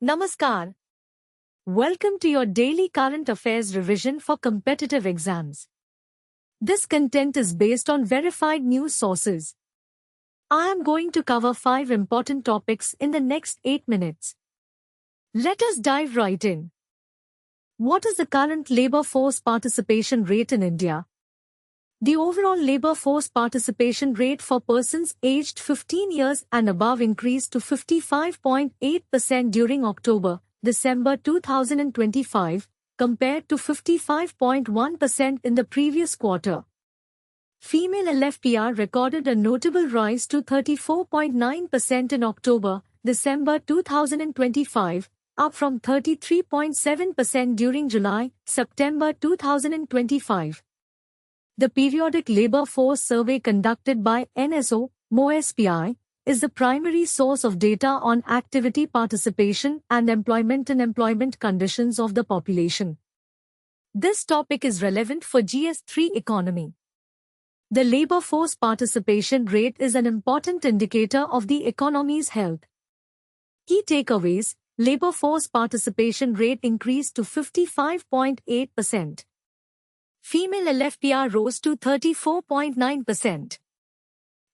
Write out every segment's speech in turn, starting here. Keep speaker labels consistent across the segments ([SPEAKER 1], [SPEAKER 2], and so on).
[SPEAKER 1] Namaskar. Welcome to your daily current affairs revision for competitive exams. This content is based on verified news sources. I am going to cover 5 important topics in the next 8 minutes. Let us dive right in. What is the current labor force participation rate in India? The overall labor force participation rate for persons aged 15 years and above increased to 55.8% during October-December 2025, compared to 55.1% in the previous quarter. Female LFPR recorded a notable rise to 34.9% in October-December 2025, up from 33.7% during July-September 2025. The periodic labor force survey conducted by NSO, MoSPI, is the primary source of data on activity participation and employment conditions of the population. This topic is relevant for GS3 economy. The labor force participation rate is an important indicator of the economy's health. Key takeaways: labor force participation rate increased to 55.8%. Female LFPR rose to 34.9%.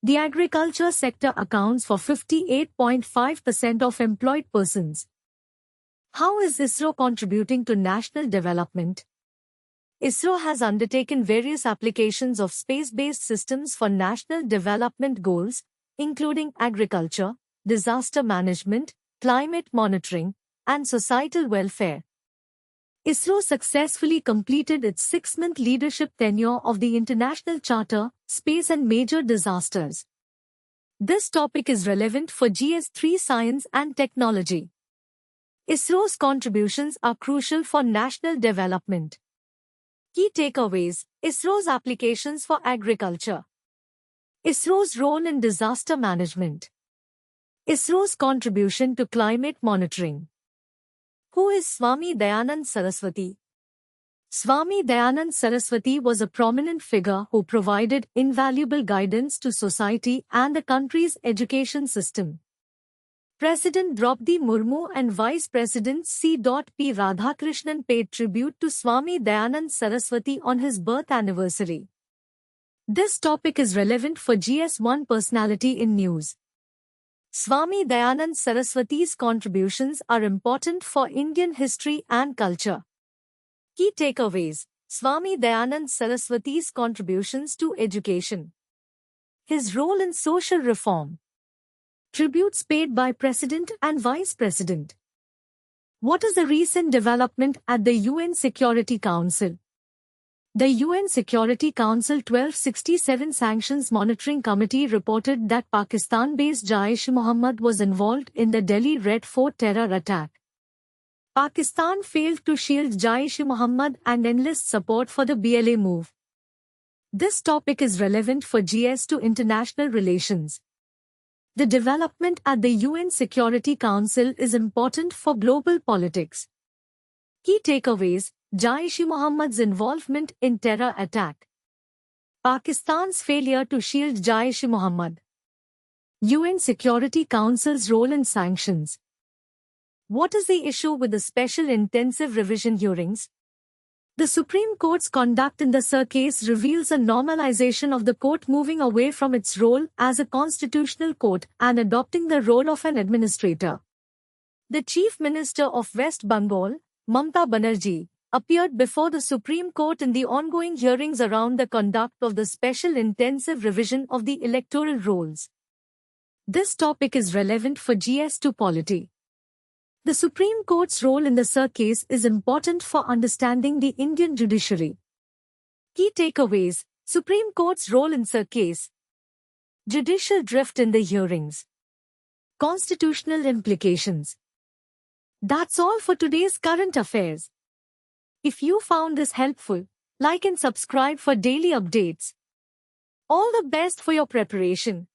[SPEAKER 1] The agriculture sector accounts for 58.5% of employed persons. How is ISRO contributing to national development? ISRO has undertaken various applications of space-based systems for national development goals, including agriculture, disaster management, climate monitoring, and societal welfare. ISRO successfully completed its 6-month leadership tenure of the International Charter, Space and Major Disasters. This topic is relevant for GS3 Science and Technology. ISRO's contributions are crucial for national development. Key takeaways: ISRO's applications for agriculture. ISRO's role in disaster management. ISRO's contribution to climate monitoring. Who is Swami Dayanand Saraswati? Swami Dayanand Saraswati was a prominent figure who provided invaluable guidance to society and the country's education system. President Draupadi Murmu and Vice President C. P. Radhakrishnan paid tribute to Swami Dayanand Saraswati on his birth anniversary. This topic is relevant for GS1 Personality in News. Swami Dayanand Saraswati's contributions are important for Indian history and culture. Key takeaways: Swami Dayanand Saraswati's contributions to education. His role in social reform. Tributes paid by President and Vice President. What is the recent development at the UN Security Council? The UN Security Council 1267 Sanctions Monitoring Committee reported that Pakistan-based Jaish-e-Mohammed was involved in the Delhi Red Fort terror attack. Pakistan failed to shield Jaish-e-Mohammed and enlist support for the BLA move. This topic is relevant for GS2 international relations. The development at the UN Security Council is important for global politics. Key takeaways: Jaish-e-Mohammed's involvement in terror attack. Pakistan's failure to shield Jaish-e-Mohammed. UN Security Council's role in sanctions. What is the issue with the special intensive revision hearings? The Supreme Court's conduct in the Sir case reveals a normalization of the court moving away from its role as a constitutional court and adopting the role of an administrator. The Chief Minister of West Bengal, Mamata Banerjee, appeared before the Supreme Court in the ongoing hearings around the conduct of the special intensive revision of the electoral rolls. This topic is relevant for GS2 polity. The Supreme Court's role in the Sir case is important for understanding the Indian judiciary. Key takeaways: Supreme Court's role in Sir case. Judicial drift in the hearings. Constitutional implications. That's all for today's current affairs. If you found this helpful, like and subscribe for daily updates. All the best for your preparation.